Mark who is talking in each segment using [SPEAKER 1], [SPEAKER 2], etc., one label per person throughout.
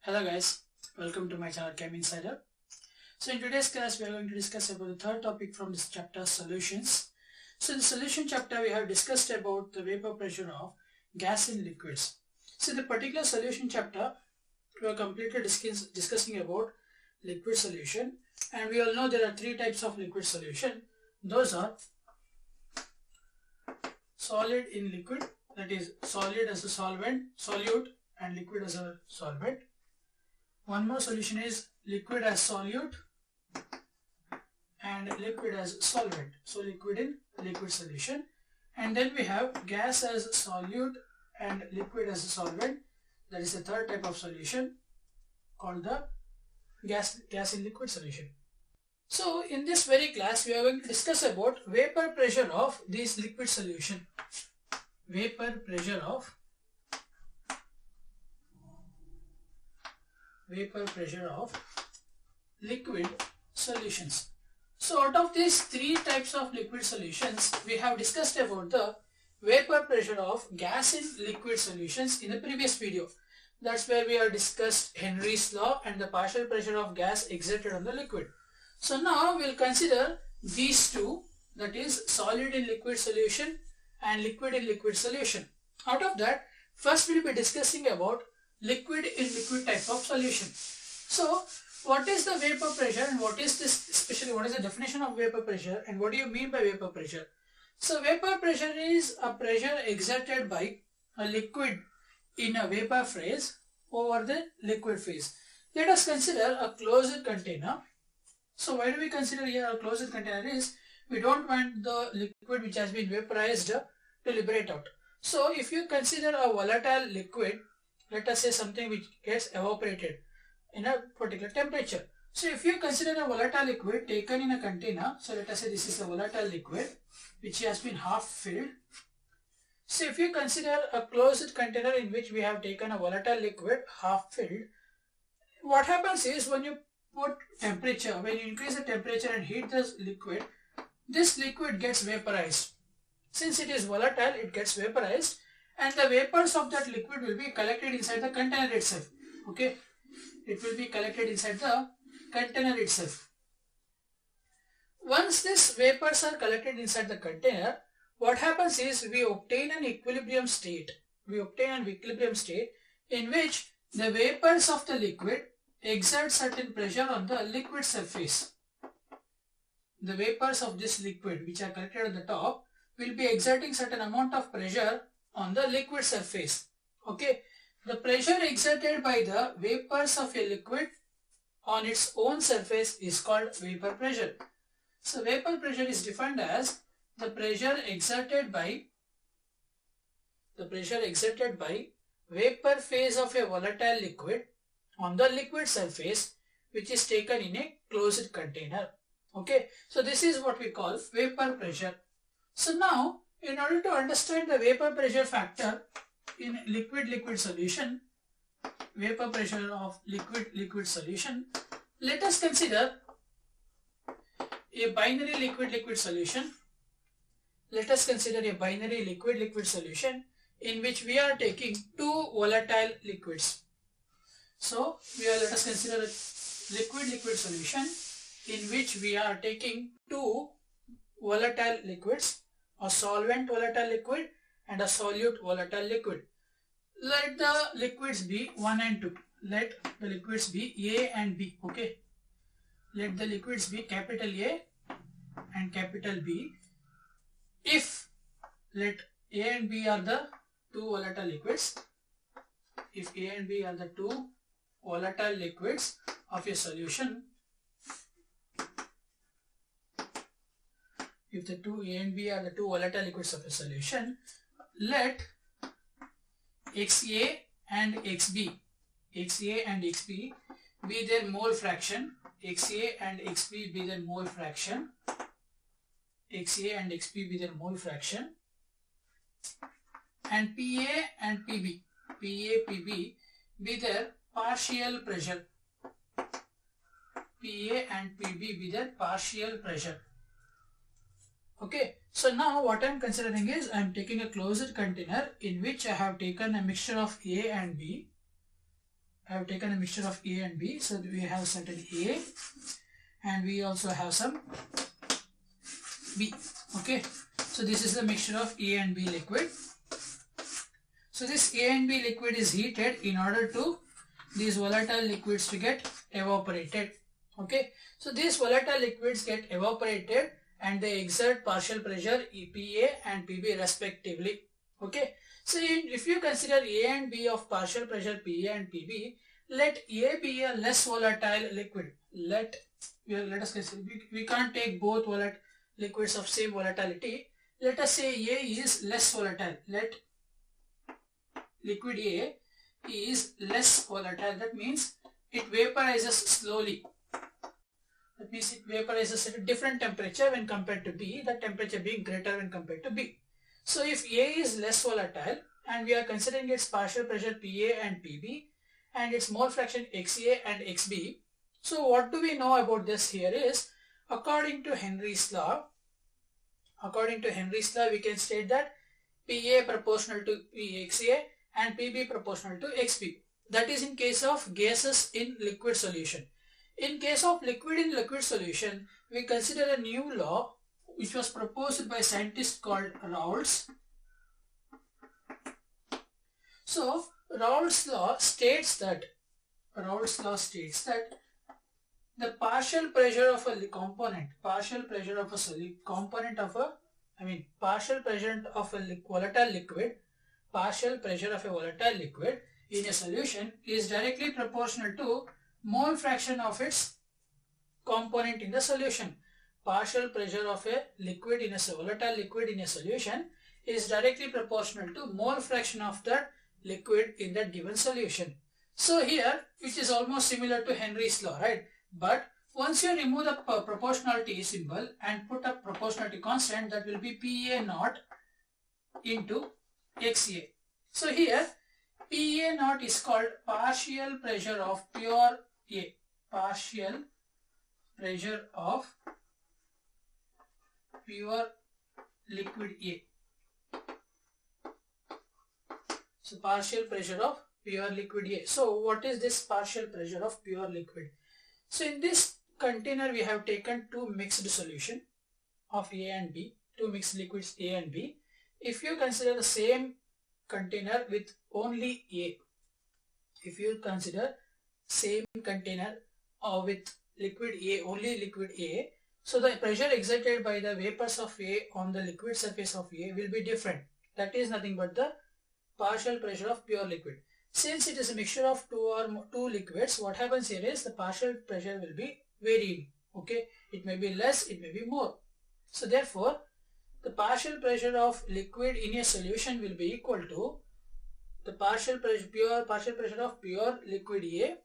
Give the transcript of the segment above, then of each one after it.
[SPEAKER 1] Hello guys, welcome to my channel Chem Insider. So in today's class we are going to discuss about the third topic from this chapter, solutions. So in the solution chapter we have discussed about the vapor pressure of gas in liquids. So in the particular solution chapter we are completely discussing about liquid solution, and we all know there are three types of liquid solution. Those are solid in liquid, that is solid as a solvent, solute, and liquid as a solvent. One more solution is liquid as solute and liquid as solvent. So liquid in liquid solution. And then we have gas as solute and liquid as a solvent. That is the third type of solution called the gas in liquid solution. So in this very class we are going to discuss about vapor pressure of this liquid solution. Vapor pressure of liquid solutions. So out of these three types of liquid solutions, we have discussed about the vapor pressure of gas in liquid solutions in the previous video. That's where we have discussed Henry's law and the partial pressure of gas exerted on the liquid. So now we'll consider these two, that is solid in liquid solution and liquid in liquid solution. Out of that, first we'll be discussing about liquid in liquid type of solution. So what is the vapor pressure and what is this, especially what is the definition of vapor pressure and what do you mean by vapor pressure? So vapor pressure is a pressure exerted by a liquid in a vapor phase over the liquid phase. Let us consider a closed container. So why do we consider here a closed container is we don't want the liquid which has been vaporized to liberate out. So if you consider a volatile liquid, let us say something which gets evaporated in a particular temperature. So if you consider a volatile liquid taken in a container, so let us say this is a volatile liquid which has been half filled. So if you consider a closed container in which we have taken a volatile liquid half filled, what happens is when you put temperature, when you increase the temperature and heat this liquid gets vaporized. Since it is volatile, it gets vaporized, and the vapors of that liquid will be collected inside the container itself. Okay, it will be collected inside the container itself. Once these vapors are collected inside the container, what happens is we obtain an equilibrium state. In which the vapors of the liquid exert certain pressure on the liquid surface. The vapors of this liquid which are collected at the top will be exerting certain amount of pressure on the liquid surface. Okay, the pressure exerted by the vapors of a liquid on its own surface is called vapor pressure. So vapor pressure is defined as the pressure exerted by vapor phase of a volatile liquid on the liquid surface which is taken in a closed container. Okay, so this is what we call vapor pressure. So now, in order to understand the vapor pressure factor in liquid solution, vapor pressure of liquid solution, let us consider a binary liquid solution. Let us consider a binary liquid solution in which we are taking two volatile liquids. So let us consider a liquid solution in which we are taking two volatile liquids, a solvent volatile liquid and a solute volatile liquid. Let the liquids be 1 and 2. Let the liquids be A and B. Okay. Let the liquids be capital A and capital B. If let A and B are the two volatile liquids, if A and B are the two volatile liquids of a solution, if the two A and B are the two volatile liquids of a solution, let XA and XB be their mole fraction. XA and XB be their mole fraction. And PA and PB be their partial pressure. Okay, so now what I am considering is I am taking a closed container in which I have taken a mixture of A and B, I have taken a mixture of A and B. So we have certain A and we also have some B. Okay. So this is the mixture of A and B liquid. So this A and B liquid is heated in order to these volatile liquids to get evaporated. Okay. So these volatile liquids get evaporated and they exert partial pressure PA and PB respectively. Okay. So if you consider A and B of partial pressure PA and PB, let A be a less volatile liquid. Let us consider, we can't take both liquids of same volatility. Let us say A is less volatile. Let liquid A is less volatile. That means it vaporizes slowly. That means it vaporizes at a different temperature when compared to B, that temperature being greater when compared to B. So if A is less volatile and we are considering its partial pressure PA and PB and its mole fraction XA and XB. So what do we know about this here is, according to Henry's law, we can state that PA proportional to XA and PB proportional to XB. That is in case of gases in liquid solution. In case of liquid in liquid solution, we consider a new law which was proposed by a scientist called Raoult's. So Raoult's law states that the partial pressure of a component, partial pressure of a volatile liquid in a solution is directly proportional to mole fraction of its component in the solution. Partial pressure of a liquid in a volatile liquid in a solution is directly proportional to mole fraction of the liquid in that given solution. So here, which is almost similar to Henry's law, right? But once you remove the proportionality symbol and put a proportionality constant, that will be PA naught into XA. So here, PA naught is called partial pressure of pure A. Partial pressure of pure liquid A. So partial pressure of pure liquid A. So what is this partial pressure of pure liquid? So in this container we have taken two mixed solution of A and B, two mixed liquids A and B. If you consider the same container with only A, if you consider same container with liquid A, only liquid A, so the pressure exerted by the vapors of A on the liquid surface of A will be different. That is nothing but the partial pressure of pure liquid. Since it is a mixture of two liquids, what happens here is the partial pressure will be varying. Okay, it may be less, it may be more. So therefore, the partial pressure of liquid in a solution will be equal to the partial pressure of pure liquid A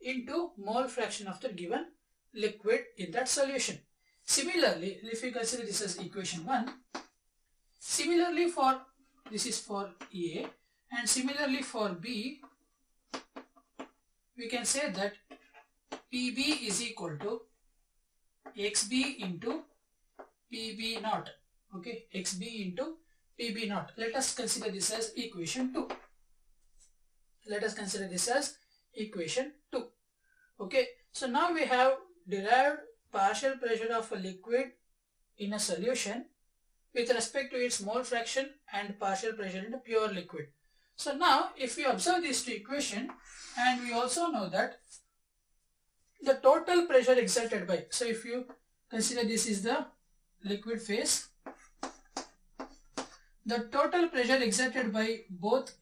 [SPEAKER 1] into mole fraction of the given liquid in that solution. Similarly, if we consider this as equation 1, similarly for this is for A, and similarly for B, we can say that PB is equal to XB into PB naught. Okay, XB into PB naught. Let us consider this as equation 2. Okay, so now we have derived partial pressure of a liquid in a solution with respect to its mole fraction and partial pressure in the pure liquid. So now if we observe these two equations, and we also know that the total pressure exerted by, so if you consider this is the liquid phase, the total pressure exerted by both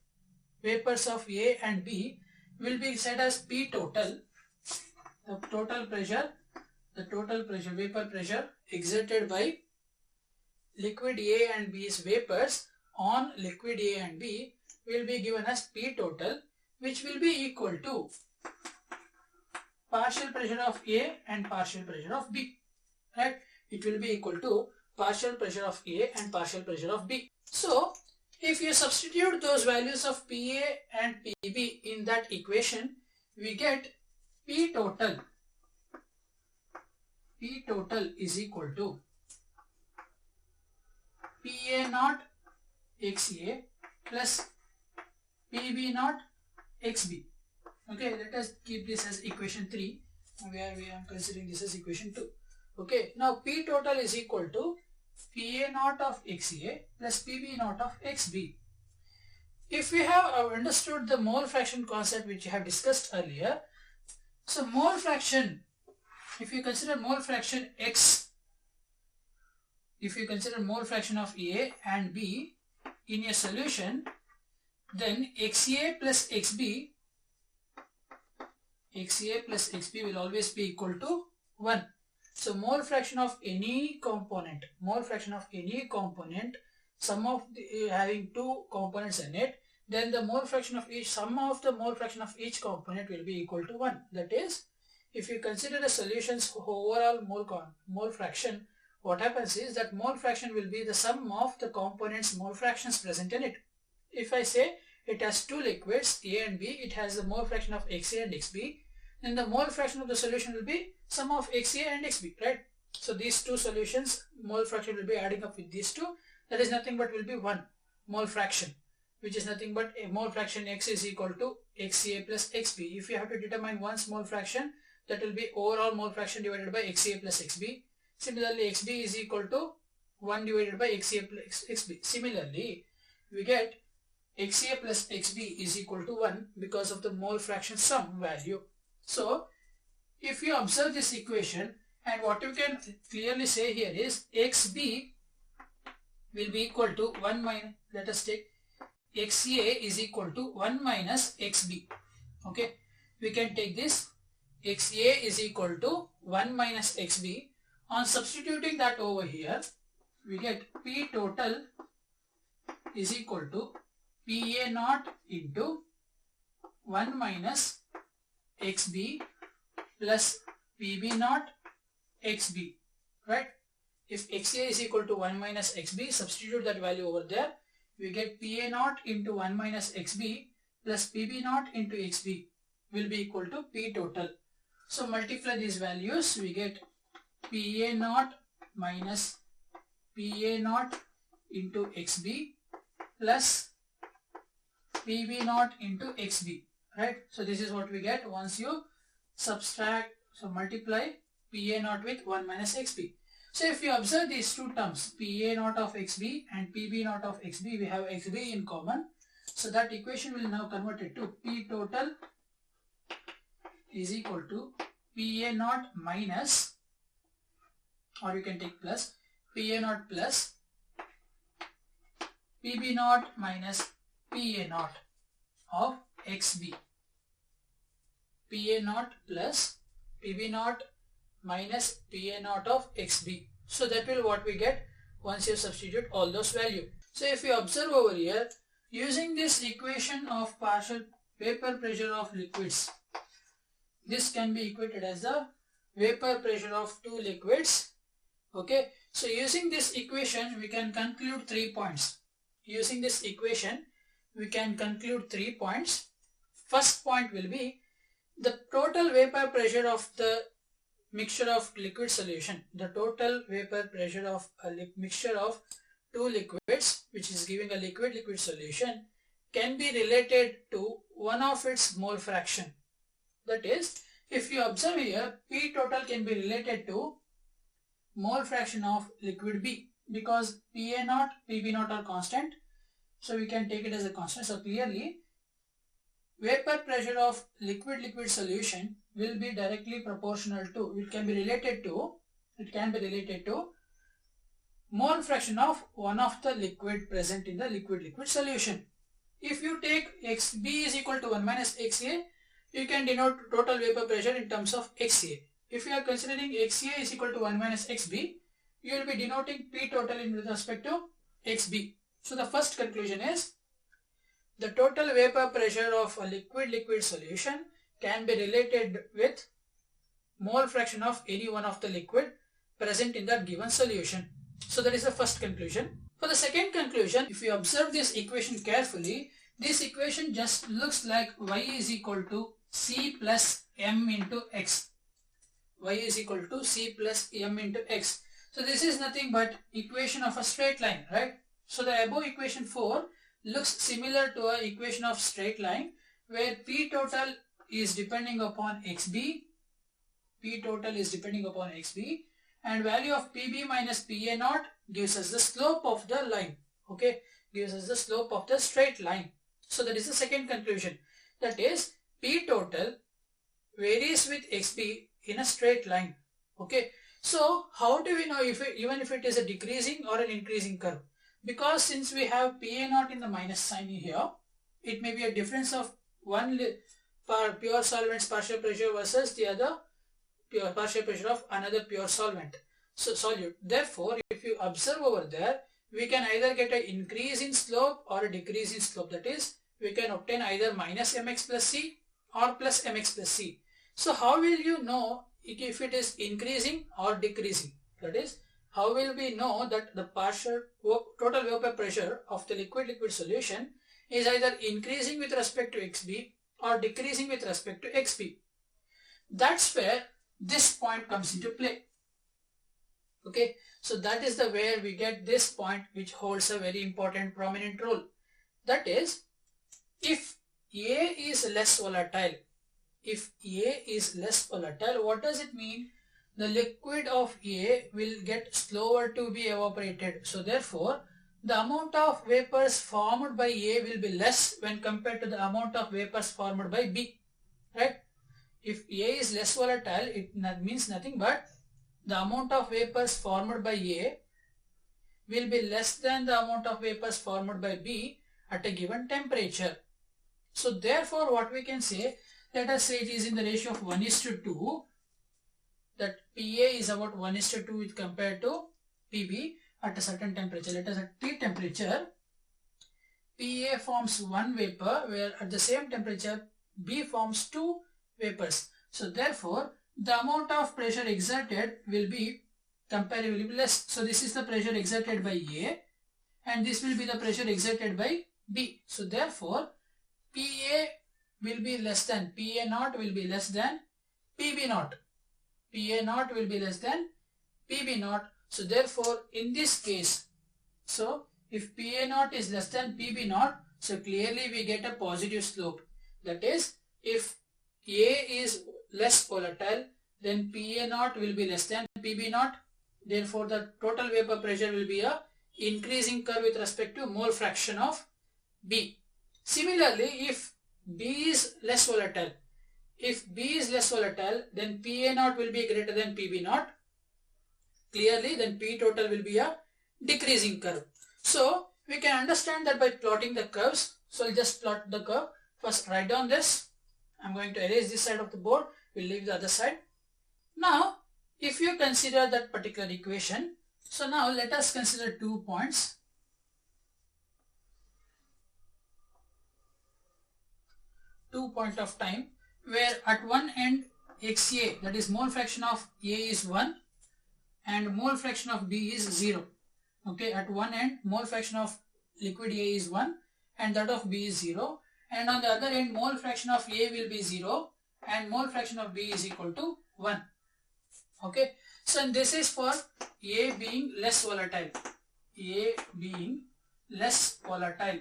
[SPEAKER 1] vapors of A and B will be said as P total. The total pressure, vapor pressure exerted by liquid A and B's vapors on liquid A and B will be given as P total, which will be equal to partial pressure of A and partial pressure of B. Right? It will be equal to partial pressure of A and partial pressure of B. So, if you substitute those values of PA and PB in that equation, we get P total. P total is equal to PA naught XA plus PB naught XB. Okay, let us keep this as equation 3, where we are considering this as equation 2. Okay, now P total is equal to PA naught of XA plus PB naught of XB. If we have understood the mole fraction concept which we have discussed earlier, so mole fraction, if you consider mole fraction X, if you consider mole fraction of A and B in a solution, then XA plus XB will always be equal to 1. So mole fraction of any component, sum of the, having two components in it, then the mole fraction of each, sum of the mole fraction of each component will be equal to 1. That is, if you consider the solution's overall mole fraction, what happens is that mole fraction will be the sum of the components' mole fractions present in it. If I say it has two liquids, A and B, it has the mole fraction of XA and XB, then the mole fraction of the solution will be sum of XA and XB, right? So these two solutions, mole fraction will be adding up with these two. That is nothing but will be 1 mole fraction, which is nothing but a mole fraction X is equal to XA plus XB. If you have to determine one mole fraction, that will be overall mole fraction divided by XA plus XB. Similarly, XB is equal to 1 divided by XA plus XB. Similarly, we get XA plus XB is equal to 1 because of the mole fraction sum value. So, if you observe this equation, and what you can clearly say here is XB will be equal to 1 minus, let us take XA is equal to 1 minus XB. Okay, we can take this XA is equal to 1 minus XB. On substituting that over here, we get P total is equal to PA naught into 1 minus XB plus PB naught XB, right? If XA is equal to 1 minus XB, substitute that value over there, we get PA naught into 1 minus XB plus PB naught into XB will be equal to P total. So multiply these values, we get PA naught minus PA naught into XB plus PB naught into XB, right? So this is what we get once you subtract, so multiply PA naught with 1 minus XB. So if you observe these two terms, PA naught of XB and PB naught of XB, we have XB in common. So that equation will now convert it to P total is equal to PA naught minus, or you can take plus, PA naught plus PB naught minus PA naught of XB. PA naught plus PB naught minus PA naught of XB. So that will what we get once you substitute all those values. So if you observe over here, using this equation of partial vapor pressure of liquids, this can be equated as the vapor pressure of two liquids. Okay, so using this equation we can conclude 3 points. Using this equation we can conclude 3 points. First point will be the total vapor pressure of the mixture of liquid solution. The total vapor pressure of a mixture of two liquids, which is giving a liquid-liquid solution, can be related to one of its mole fraction. That is, if you observe here, P total can be related to mole fraction of liquid B, because PA naught, PB naught are constant. So we can take it as a constant. So clearly, vapor pressure of liquid-liquid solution will be directly proportional to, it can be related to mole fraction of one of the liquid present in the liquid-liquid solution. If you take XB is equal to 1 minus XA, you can denote total vapor pressure in terms of XA. If you are considering XA is equal to 1 minus XB, you will be denoting P total in respect to XB. So the first conclusion is the total vapor pressure of a liquid-liquid solution can be related with mole fraction of any one of the liquid present in that given solution. So that is the first conclusion. For the second conclusion, if you observe this equation carefully, this equation just looks like y is equal to C plus m into x. Y is equal to C plus m into x. So this is nothing but equation of a straight line, right? So the above equation 4 looks similar to an equation of straight line where P total is depending upon XB, P total is depending upon XB, and value of PB minus PA naught gives us the slope of the line, okay, gives us the slope of the straight line. So that is the second conclusion, that is P total varies with XB in a straight line, okay. So how do we know even if it is a decreasing or an increasing curve? Because since we have PA naught in the minus sign here, it may be a difference of one pure solvent's partial pressure versus the other partial pressure of another pure solvent, so solute. Therefore, if you observe over there, we can either get an increase in slope or a decrease in slope. That is, we can obtain either minus mx plus c or plus mx plus c. So how will you know if it is increasing or decreasing? That is, how will we know that the total vapor pressure of the liquid solution is either increasing with respect to XB or decreasing with respect to XB? That's where this point comes into play. Okay, so that is the where we get this point, which holds a very important prominent role. That is, if A is less volatile, what does it mean? The liquid of A will get slower to be evaporated. So therefore, the amount of vapors formed by A will be less when compared to the amount of vapors formed by B, right? If A is less volatile, it means nothing but the amount of vapors formed by A will be less than the amount of vapors formed by B at a given temperature. So therefore, what we can say, let us say it is in the ratio of 1:2, that PA is about 1:2 with compared to PB at a certain temperature. Let us at T temperature, PA forms one vapor, where at the same temperature B forms two vapors. So therefore, the amount of pressure exerted will be comparatively less. So this is the pressure exerted by A, and this will be the pressure exerted by B. So therefore, PA will be less than, PA naught will be less than PB naught. PA naught will be less than PB naught. So therefore, in this case, so if PA naught is less than PB naught, so clearly we get a positive slope. That is, if A is less volatile, then PA naught will be less than PB naught. Therefore, the total vapor pressure will be a increasing curve with respect to mole fraction of B. Similarly, if B is less volatile, then PA naught will be greater than PB naught. Clearly, then P total will be a decreasing curve. So we can understand that by plotting the curves. So I'll just plot the curve. First, write down this. I'm going to erase this side of the board. We'll leave the other side. Now, if you consider that particular equation, so now let us consider 2 points. 2 points of time, where at one end XA, that is mole fraction of A, is 1 and mole fraction of B is 0. Okay, at one end mole fraction of liquid A is 1 and that of B is 0, and on the other end mole fraction of A will be 0 and mole fraction of B is equal to 1. Okay, so this is for A being less volatile. A being less volatile.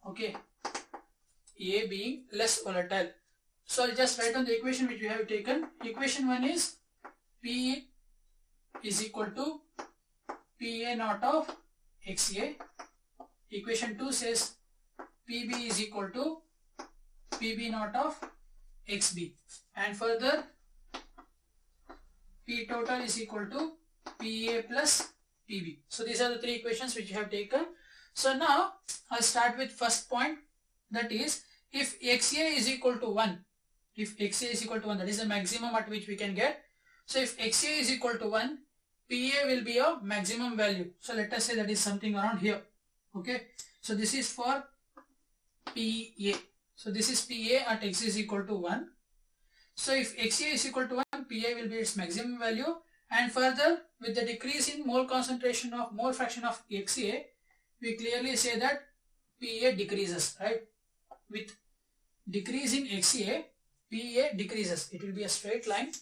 [SPEAKER 1] Okay, A being less volatile. So I'll just write down the equation which we have taken. Equation 1 is P is equal to PA naught of XA. Equation 2 says PB is equal to PB naught of XB. And further, P total is equal to PA plus PB. So these are the 3 equations which we have taken. So now I'll start with first point, that is, if XA is equal to 1, that is the maximum at which we can get. So if XA is equal to 1, PA will be a maximum value. So let us say that is something around here. Okay, so this is for PA. So this is PA at X is equal to 1. So if XA is equal to 1, PA will be its maximum value. And further, with the decrease in mole concentration of mole fraction of XA, we clearly say that PA decreases, right? With decreasing XA, PA decreases. It will be a straight line.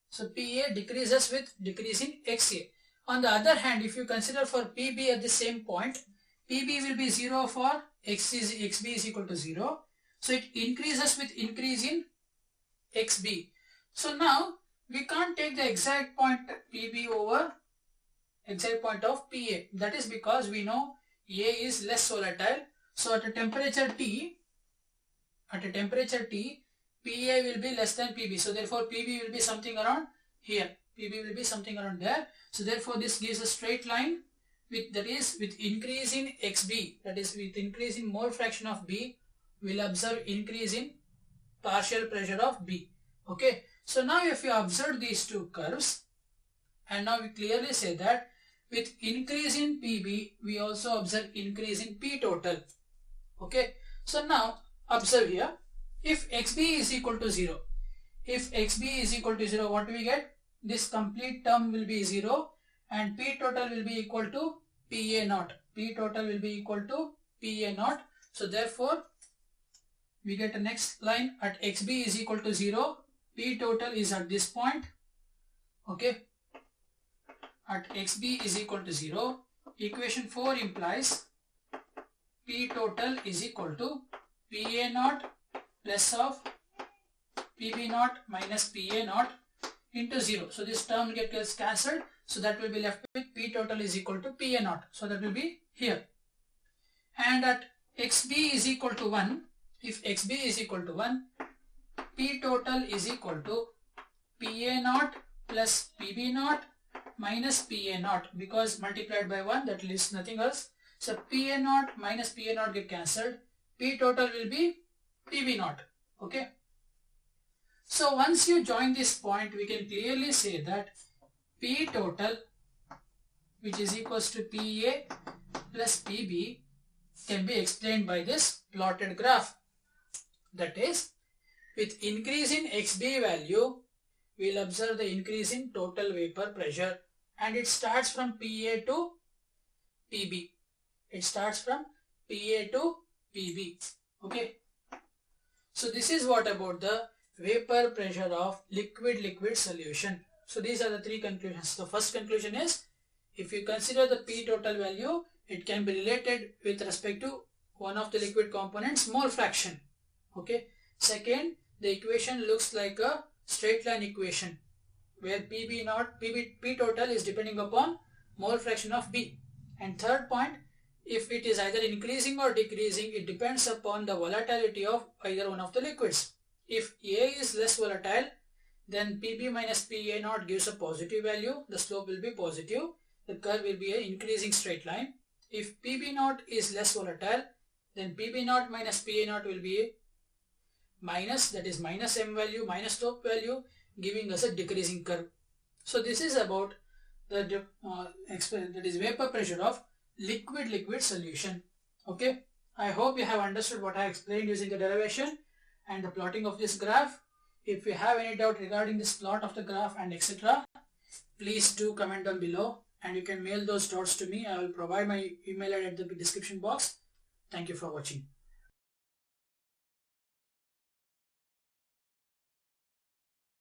[SPEAKER 1] So PA decreases with decreasing XA. On the other hand, if you consider for PB at the same point, PB will be 0 for XB is equal to 0. So it increases with increase in XB. So now we can't take the exact point PB over exact point of PA. That is because we know A is less volatile. So at a temperature T, PA will be less than PB. So therefore PB will be something around here. PB will be something around there. So therefore this gives a straight line with, that is with increase in XB, that is with increase in mole fraction of B, will observe increase in partial pressure of B. Okay. So now if you observe these two curves, and now we clearly say that with increase in PB, we also observe increase in P total. Okay. So now observe here, if XB is equal to 0, what do we get? This complete term will be 0 and P total will be equal to PA naught. P total will be equal to PA naught. So therefore, we get the next line at XB is equal to 0. P total is at this point. Okay. At XB is equal to 0. Equation 4 implies P total is equal to PA naught less of PB naught minus PA naught into 0. So this term gets cancelled. So that will be left with P total is equal to PA naught. So that will be here. And at XB is equal to 1, if XB is equal to 1, P total is equal to PA naught plus PB naught minus PA naught, because multiplied by 1 that leaves nothing else. So PA naught minus PA naught get cancelled. P total will be PB naught. Okay. So once you join this point, we can clearly say that P total, which is equals to PA plus PB, can be explained by this plotted graph. That is, with increase in XB value, we will observe the increase in total vapor pressure, and it starts from PA to PB. It starts from PA to PB. Okay. So this is what about the vapor pressure of liquid solution. So these are the three conclusions. The first conclusion is, if you consider the P total value, it can be related with respect to one of the liquid components, mole fraction. Okay. Second, the equation looks like a straight line equation where P total is depending upon mole fraction of B. And third point, if it is either increasing or decreasing, it depends upon the volatility of either one of the liquids. If A is less volatile, then PB minus PA naught gives a positive value. The slope will be positive. The curve will be an increasing straight line. If PB naught is less volatile, then PB naught minus PA naught will be a minus, that is minus M value, minus slope value, giving us a decreasing curve. So this is about the that is vapor pressure of liquid solution. Okay. I hope you have understood what I explained using the derivation and the plotting of this graph. If you have any doubt regarding this plot of the graph and etc., please do comment down below, and you can mail those doubts to me. I will provide my email at the description box. Thank you for watching.